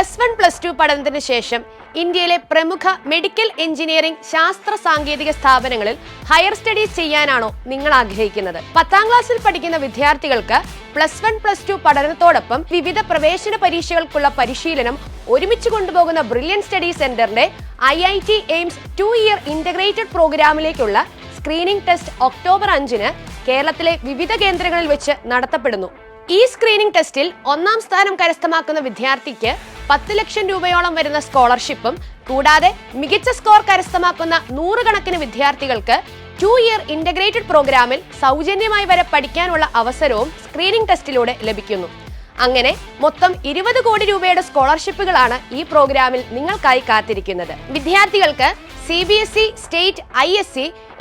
+1, +2 പഠനത്തിന് ശേഷം ഇന്ത്യയിലെ പ്രമുഖ മെഡിക്കൽ എഞ്ചിനീയറിംഗ് ശാസ്ത്ര സാങ്കേതിക സ്ഥാപനങ്ങളിൽ ഹയർ സ്റ്റഡീസ് ചെയ്യാനാണോ നിങ്ങൾ ആഗ്രഹിക്കുന്നത്? 10ാം ക്ലാസ്സിൽ പഠിക്കുന്ന വിദ്യാർത്ഥികൾക്ക് +1, +2 പഠനത്തോടൊപ്പം വിവിധ പ്രവേശന പരീക്ഷകൾക്കുള്ള പരിശീലനം ഒരുമിച്ച് കൊണ്ടുപോകുന്ന ബ്രില്യൻ സ്റ്റഡി സെന്ററിന്റെ IIT എയിംസ് 2-year ഇന്റഗ്രേറ്റഡ് പ്രോഗ്രാമിലേക്കുള്ള സ്ക്രീനിംഗ് ടെസ്റ്റ് ഒക്ടോബർ 5-ന് കേരളത്തിലെ വിവിധ കേന്ദ്രങ്ങളിൽ വെച്ച് നടത്തപ്പെടുന്നു. ഈ സ്ക്രീനിംഗ് ടെസ്റ്റിൽ 1ാം സ്ഥാനം കരസ്ഥമാക്കുന്ന വിദ്യാർത്ഥിക്ക് 10 ലക്ഷം രൂപയോളം വരുന്ന സ്കോളർഷിപ്പും കൂടാതെ മികച്ച സ്കോർ കരസ്ഥമാക്കുന്ന 100 കണക്കിന് വിദ്യാർത്ഥികൾക്ക് 2-year ഇന്റഗ്രേറ്റഡ് പ്രോഗ്രാമിൽ സൗജന്യമായി വരെ പഠിക്കാനുള്ള അവസരവും സ്ക്രീനിംഗ് ടെസ്റ്റിലൂടെ ലഭിക്കുന്നു. അങ്ങനെ മൊത്തം 20 കോടി രൂപയുടെ സ്കോളർഷിപ്പുകളാണ് ഈ പ്രോഗ്രാമിൽ നിങ്ങൾക്കായി കാത്തിരിക്കുന്നത്. വിദ്യാർത്ഥികൾക്ക് CBSE, സ്റ്റേറ്റ്, ISC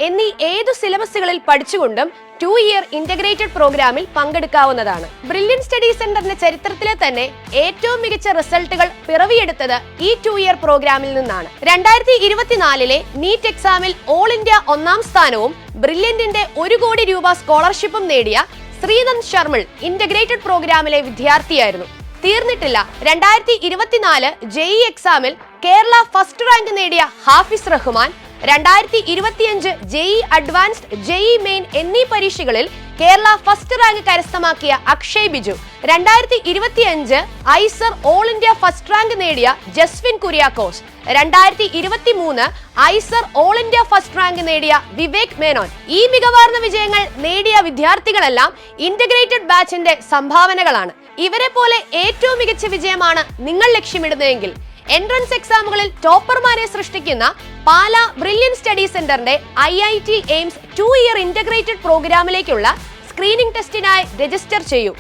എന്നീ ഏതു സിലബസുകളിൽ പഠിച്ചുകൊണ്ടും 2-year ഇന്റഗ്രേറ്റഡ് പ്രോഗ്രാമിൽ പങ്കെടുക്കാവുന്നതാണ്. ബ്രില്യൻ സ്റ്റഡി സെന്ററിന്റെ ചരിത്രത്തിലെ തന്നെ ഏറ്റവും മികച്ച റിസൾട്ടുകൾ പിറവിയെടുത്തത് ഈ 2-year പ്രോഗ്രാമിൽ നിന്നാണ്. 2024-ലെ നീറ്റ് എക്സാമിൽ ഓൾ ഇന്ത്യ 1ാം സ്ഥാനവും ബ്രില്യന്റിന്റെ 1 കോടി രൂപ സ്കോളർഷിപ്പും നേടിയ ശ്രീനന്ദ് ശർമിൾ ഇന്റഗ്രേറ്റഡ് പ്രോഗ്രാമിലെ വിദ്യാർത്ഥിയായിരുന്നു. തീർന്നിട്ടില്ല. 2024 JEE എക്സാമിൽ കേരള ഫസ്റ്റ് റാങ്ക് നേടിയ Hafiz Rahman, 2025 JEE advanced, JEE main എന്നീ പരീക്ഷകളിൽ കേരള ഫസ്റ്റ് റാങ്ക് കരസ്ഥമാക്കിയ Akshay Biju, 2025 IISER all India first rank നേടിയ Jaswin Kuriakose, 2023 IISER all India first rank നേടിയ വിവേക് മേനോൻ. ഈ മികവാർന്ന വിജയങ്ങൾ നേടിയ വിദ്യാർത്ഥികളെല്ലാം ഇന്റഗ്രേറ്റഡ് ബാച്ചിന്റെ സംഭാവനകളാണ്. ഇവരെ പോലെ ഏറ്റവും മികച്ച വിജയമാണ് നിങ്ങൾ ലക്ഷ്യമിടുന്നതെങ്കിൽ എൻട്രൻസ് എക്സാമുകളിൽ ടോപ്പർമാരെ സൃഷ്ടിക്കുന്ന പാലാ ബ്രില്യൻ സ്റ്റഡി സെന്ററിന്റെ IIT എയിംസ് 2-year ഇന്റഗ്രേറ്റഡ് പ്രോഗ്രാമിലേക്കുള്ള സ്ക്രീനിംഗ് ടെസ്റ്റിനായി രജിസ്റ്റർ ചെയ്യൂ.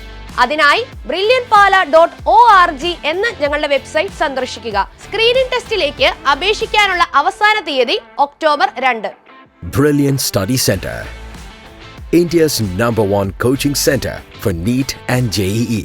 അതിനായി brilliantpala.org എന്ന ഞങ്ങളുടെ വെബ്സൈറ്റ് സന്ദർശിക്കുക. സ്ക്രീനിംഗ് ടെസ്റ്റിലേക്ക് അപേക്ഷിക്കാനുള്ള അവസാന തീയതി October 2. Brilliant Study Center, India's #1 coaching center for NEET and JEE.